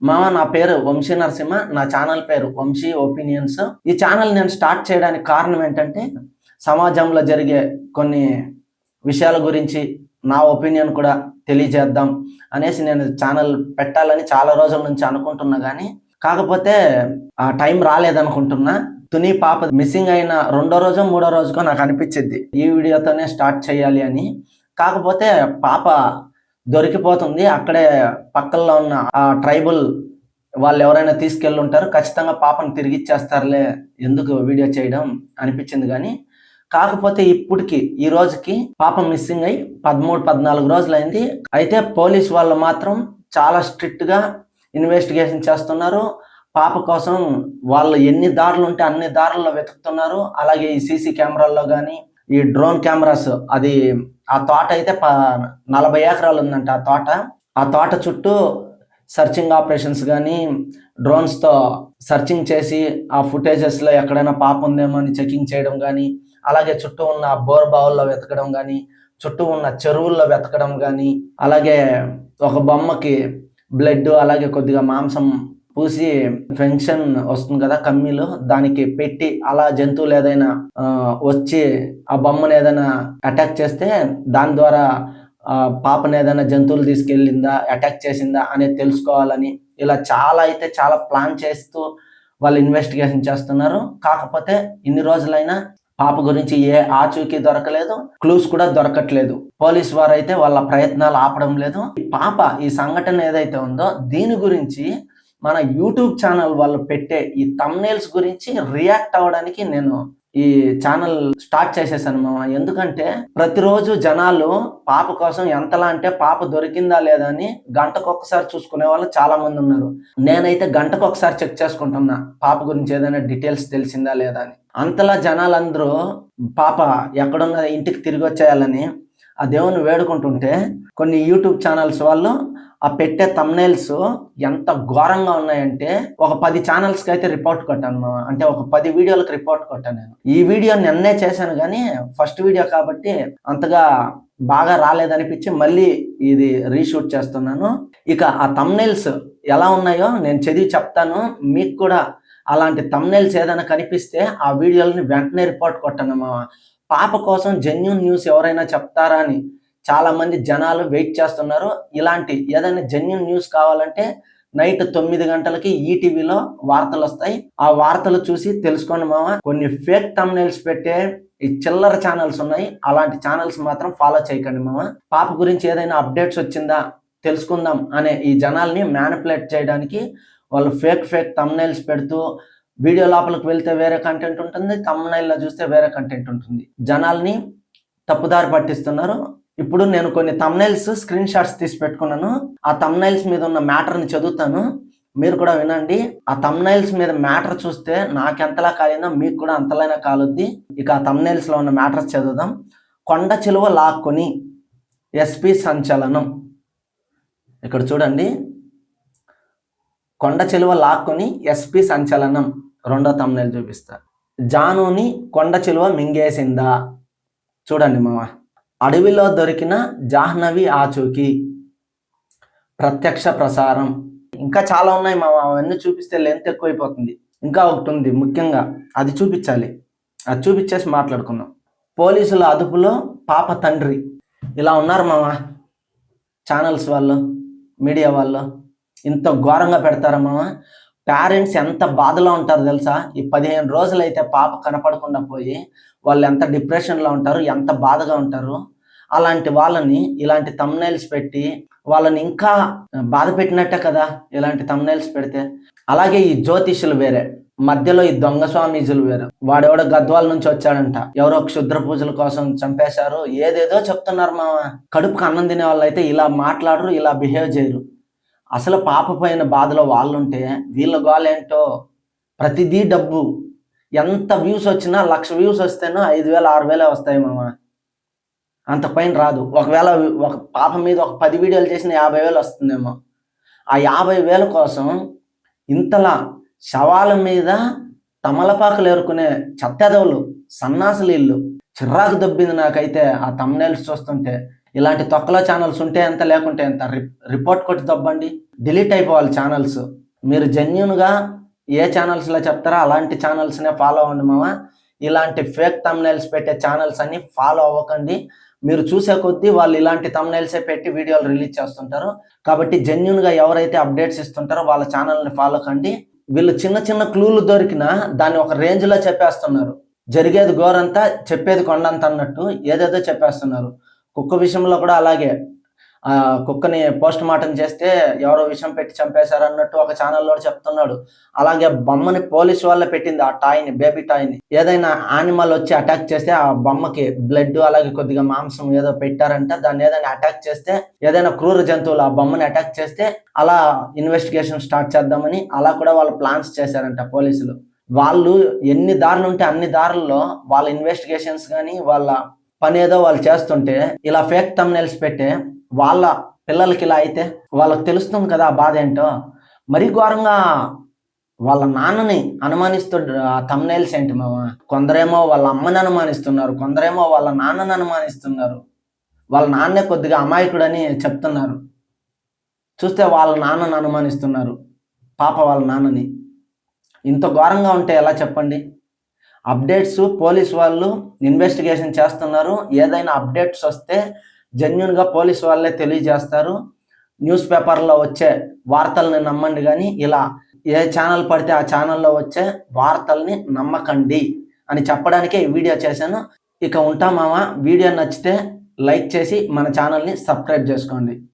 మామ నా పేరు వంశీ నరసింహ. నా ఛానల్ పేరు వంశీ ఒపీనియన్స్. ఈ ఛానల్ నేను స్టార్ట్ చేయడానికి కారణం ఏంటంటే సమాజంలో జరిగే కొన్ని విషయాల గురించి నా ఒపీనియన్ కూడా తెలియజేద్దాం అనేసి నేను ఛానల్ పెట్టాలని చాలా రోజుల నుంచి అనుకుంటున్నా, కానీ కాకపోతే ఆ టైం రాలేదనుకుంటున్నా. తుని పాప మిస్సింగ్ అయిన రెండో రోజు మూడో రోజుకో నాకు అనిపించింది ఈ వీడియోతోనే స్టార్ట్ చేయాలి అని. కాకపోతే పాప దొరికిపోతుంది. అక్కడే పక్కల్లో ఉన్న ఆ ట్రైబల్ వాళ్ళు ఎవరైనా తీసుకెళ్ళి ఉంటారు, ఖచ్చితంగా పాపను తిరిగి ఇచ్చేస్తారులే, ఎందుకు వీడియో చేయడం అనిపించింది. కానీ కాకపోతే ఇప్పటికి ఈ రోజుకి పాప మిస్సింగ్ అయి 13-14 రోజులైంది. అయితే పోలీస్ వాళ్ళు మాత్రం చాలా స్ట్రిక్ట్గా ఇన్వెస్టిగేషన్ చేస్తున్నారు. పాప కోసం వాళ్ళు ఎన్ని దారులు ఉంటే అన్ని దారుల్లో వెతుకుతున్నారు. అలాగే ఈ సీసీ కెమెరాల్లో కానీ ఈ డ్రోన్ కెమెరాస్, అది ఆ తోట అయితే 40 ఎకరాలు ఉందంట. ఆ తోట చుట్టూ సర్చింగ్ ఆపరేషన్స్ కానీ డ్రోన్స్తో సర్చింగ్ చేసి ఆ ఫుటేజెస్లో ఎక్కడైనా పాప ఉందేమో అని చెకింగ్ చేయడం కానీ, అలాగే చుట్టూ ఉన్న బోర్ బావుల్లో వెతకడం కానీ, చుట్టూ ఉన్న చెరువుల్లో వెతకడం కానీ, అలాగే ఒక బొమ్మకి బ్లడ్ అలాగే కొద్దిగా మాంసం పూసి ఫెన్షన్ వస్తుంది కదా కమ్మీలు, దానికి పెట్టి అలా జంతువులు ఏదైనా వచ్చి ఆ బొమ్మను ఏదైనా అటాక్ చేస్తే దాని ద్వారా పాపను ఏదైనా జంతువులు తీసుకెళ్ళిందా, అటాక్ చేసిందా అనేది తెలుసుకోవాలని ఇలా చాలా ప్లాన్ చేస్తూ వాళ్ళు ఇన్వెస్టిగేషన్ చేస్తున్నారు. కాకపోతే ఇన్ని రోజులైనా పాప గురించి ఏ ఆచూకీ దొరకలేదు, క్లూస్ కూడా దొరకట్లేదు. పోలీస్ వారు అయితే వాళ్ళ ప్రయత్నాలు ఆపడం లేదు. పాప ఈ సంఘటన ఏదైతే ఉందో దీని గురించి మన యూట్యూబ్ ఛానల్ వాళ్ళు పెట్టే ఈ థంబ్నెయిల్స్ గురించి రియాక్ట్ అవ్వడానికి నేను ఈ ఛానల్ స్టార్ట్ చేసేసాను మామ. ఎందుకంటే ప్రతిరోజు జనాలు పాప కోసం ఎంతలా అంటే పాప దొరికిందా లేదా అని గంటకొకసారి చూసుకునే వాళ్ళు చాలా మంది ఉన్నారు. నేనైతే గంటకొకసారి చెక్ చేసుకుంటున్నా పాప గురించి ఏదైనా డీటెయిల్స్ తెలిసిందా లేదా అని. అంతలా జనాలందరూ పాప ఎక్కడున్న ఇంటికి తిరిగి వచ్చేయాలని ఆ దేవుని వేడుకుంటుంటే కొన్ని యూట్యూబ్ ఛానల్స్ వాళ్ళు ఆ పెట్టే థంబ్నెయిల్స్ ఎంత ఘోరంగా ఉన్నాయంటే ఒక 10 ఛానల్స్కి అయితే రిపోర్ట్ కొట్టాను. అంటే ఒక 10 వీడియోలకు రిపోర్ట్ కొట్టాను. నేను ఈ వీడియో నిన్నే చేశాను, కానీ ఫస్ట్ వీడియో కాబట్టి అంతగా బాగా రాలేదనిపించి మళ్ళీ ఇది రీషూట్ చేస్తున్నాను. ఇక ఆ థంబ్నెయిల్స్ ఎలా ఉన్నాయో నేను చదివి చెప్తాను. మీకు కూడా అలాంటి థంబ్నెయిల్స్ ఏదైనా కనిపిస్తే ఆ వీడియోలని వెంటనే రిపోర్ట్ కొట్టాను. పాప కోసం జెన్యూన్ న్యూస్ ఎవరైనా చెప్తారా అని చాలా మంది జనాలు వెయిట్ చేస్తున్నారు. ఇలాంటి ఏదైనా జెన్యూన్ న్యూస్ కావాలంటే నైట్ 9 గంటలకి ఈటీవీలో వార్తలు వస్తాయి. ఆ వార్తలు చూసి తెలుసుకోండి మామ. కొన్ని ఫేక్ థంబ్నెయిల్స్ పెట్టే ఈ చిల్లర ఛానల్స్ ఉన్నాయి, అలాంటి ఛానల్స్ మాత్రం ఫాలో చేయకండి మామ. పాప గురించి ఏదైనా అప్డేట్స్ వచ్చిందా తెలుసుకుందాం అనే ఈ జనాల్ని మ్యానిపులేట్ చేయడానికి వాళ్ళు ఫేక్ థంబ్నెయిల్స్ పెడుతూ, వీడియో లోపలికి వెళ్తే వేరే కంటెంట్ ఉంటుంది, థంబ్నెయిల్లో చూస్తే వేరే కంటెంట్ ఉంటుంది. జనాల్ని తప్పుదారి పట్టిస్తున్నారు. ఇప్పుడు నేను కొన్ని థంబ్నెయిల్స్ స్క్రీన్ షాట్స్ తీసి పెట్టుకున్నాను. ఆ థంబ్నెయిల్స్ మీద ఉన్న మ్యాటర్ని చదువుతాను, మీరు కూడా వినండి. ఆ థంబ్నెయిల్స్ మీద మ్యాటర్ చూస్తే నాకెంతలా కాలిందో మీకు కూడా అంతలానే కాలుద్ది. ఇక ఆ థంబ్నెయిల్స్లో ఉన్న మ్యాటర్స్ చదువుదాం. కొండ చిలువ లాక్కొని ఎస్పీ సంచలనం. ఇక్కడ చూడండి, కొండ చిలువ లాక్కొని ఎస్పీ సంచలనం. రెండో థంబ్నెయిల్ చూపిస్తా. జానుని కొండ చిలువ మింగేసిందా. చూడండి మామ. అడవిలో దొరికిన జాహ్నవి ఆచూకీ, ప్రత్యక్ష ప్రసారం. ఇంకా చాలా ఉన్నాయి మామ, అవన్నీ చూపిస్తే లెంత్ ఎక్కువైపోతుంది. ఇంకా ఒకటి ఉంది ముఖ్యంగా, అది చూపించాలి. అది చూపించేసి మాట్లాడుకుందాం. పోలీసుల అదుపులో పాప తండ్రి. ఇలా ఉన్నారు మామ ఛానల్స్ వాళ్ళు, మీడియా వాళ్ళు. ఇంత ఘోరంగా పెడతారా మామ. పేరెంట్స్ ఎంత బాధలో ఉంటారు తెలుసా. ఈ 15 రోజులు అయితే పాప కనపడకుండా పోయి వాళ్ళు ఎంత డిప్రెషన్లో ఉంటారు, ఎంత బాధగా ఉంటారు. అలాంటి వాళ్ళని ఇలాంటి థంబ్నెయిల్స్ పెట్టి వాళ్ళని ఇంకా బాధ పెట్టినట్టే కదా ఇలాంటి థంబ్నెయిల్స్ పెడితే. అలాగే ఈ జ్యోతిష్యులు వేరే, మధ్యలో ఈ దొంగ స్వామీజులు వేరు. వాడెవడో గద్వాల నుంచి వచ్చాడంట, ఎవరో క్షుద్ర పూజల కోసం చంపేశారు, ఏదేదో చెప్తున్నారు మామ. కడుపుకు అన్నం తినే వాళ్ళు అయితే ఇలా మాట్లాడరు, ఇలా బిహేవ్ చేయరు. అసలు పాప పైన బాధలో వాళ్ళుంటే వీళ్ళ గోలేంటో. ప్రతిదీ డబ్బు. ఎంత వ్యూస్ వచ్చినా 1,00,000 వ్యూస్ వస్తేనో 5,000-6,000 వస్తాయి మామ, అంత పైన రాదు. ఒకవేళ ఒక పాప మీద ఒక 10 వీడియోలు చేసిన 50,000 వస్తుందేమో. ఆ 50,000 కోసం ఇంతలా శవాల మీద తమలపాకులు ఏరుకునే చెత్తదవులు, సన్నాసులు ఇల్లు. చిరాకు దొబ్బింది నాకైతే ఆ థంబ్నెయిల్స్ చూస్తుంటే. ఇలాంటి తొక్కలో ఛానల్స్ ఉంటే ఎంత లేకుంటే ఎంత, రిపోర్ట్ కొట్టి దొబ్బండి, డిలీట్ అయిపోవాలి ఛానల్స్. మీరు జెన్యున్గా ఏ ఛానల్స్లో చెప్తారో అలాంటి ఛానల్స్నే ఫాలో అవ్వండి మామ. ఇలాంటి ఫేక్ తమ్నైల్స్ పెట్టే ఛానల్స్ అన్ని ఫాలో అవ్వకండి. మీరు చూసే కొద్దీ వాళ్ళు ఇలాంటి తమ్నైల్సే పెట్టి వీడియోలు రిలీజ్ చేస్తుంటారు. కాబట్టి జెన్యున్గా ఎవరైతే అప్డేట్స్ ఇస్తుంటారో వాళ్ళ ఛానల్ని ఫాలో కండి. వీళ్ళు చిన్న చిన్న క్లూలు దొరికినా దాన్ని ఒక రేంజ్లో చెప్పేస్తున్నారు. జరిగేది గోరంతా చెప్పేది కొండంత అన్నట్టు ఏదేదో చెప్పేస్తున్నారు. కుక్క విషయంలో కూడా అలాగే, కుక్కని పోస్ట్ మార్టం చేస్తే ఎవరో విషం పెట్టి చంపేశారు అన్నట్టు ఒక ఛానల్లో చెప్తున్నాడు. అలాగే బొమ్మని పోలీసు వాళ్ళే పెట్టింది, ఆ టాయ్ని, బేబీ టాయ్ని. ఏదైనా యానిమల్ వచ్చి అటాక్ చేస్తే ఆ బొమ్మకి బ్లడ్ అలాగే కొద్దిగా మాంసం ఏదో పెట్టారంట, దాన్ని ఏదైనా అటాక్ చేస్తే, ఏదైనా క్రూర జంతువులు ఆ బొమ్మని అటాక్ చేస్తే అలా ఇన్వెస్టిగేషన్ స్టార్ట్ చేద్దామని అలా కూడా వాళ్ళు ప్లాన్స్ చేశారంట పోలీసులు. వాళ్ళు ఎన్ని దారులు ఉంటే అన్ని దారుల్లో వాళ్ళ ఇన్వెస్టిగేషన్స్ కానీ వాళ్ళ పని ఏదో వాళ్ళు చేస్తుంటే ఇలా ఫేక్ థంబ్నెయిల్స్ పెట్టే వాళ్ళ పిల్లలకి ఇలా అయితే వాళ్ళకి తెలుస్తుంది కదా ఆ బాధ ఏంటో. మరీ ఘోరంగా వాళ్ళ నాన్నని అనుమానిస్తూ థంబ్నెయిల్స్ ఏంటి మామ. కొందరేమో వాళ్ళ అమ్మని అనుమానిస్తున్నారు, కొందరేమో వాళ్ళ నాన్నని అనుమానిస్తున్నారు. వాళ్ళ నాన్నే కొద్దిగా అమాయకుడని చెప్తున్నారు. చూస్తే వాళ్ళ నాన్నని అనుమానిస్తున్నారు, పాప వాళ్ళ నాన్నని. ఇంత ఘోరంగా ఉంటే ఎలా చెప్పండి. అప్డేట్స్ పోలీస్ వాళ్ళు ఇన్వెస్టిగేషన్ చేస్తున్నారు. ఏదైనా అప్డేట్స్ వస్తే జెన్యున్గా పోలీస్ వాళ్ళే తెలియజేస్తారు. న్యూస్ పేపర్లో వచ్చే వార్తల్ని నమ్మండి, కానీ ఇలా ఏ ఛానల్ పడితే ఆ ఛానల్లో వచ్చే వార్తల్ని నమ్మకండి అని చెప్పడానికే ఈ వీడియో చేశాను. ఇక ఉంటా మామ. వీడియో నచ్చితే లైక్ చేసి మన ఛానల్ని సబ్స్క్రైబ్ చేసుకోండి.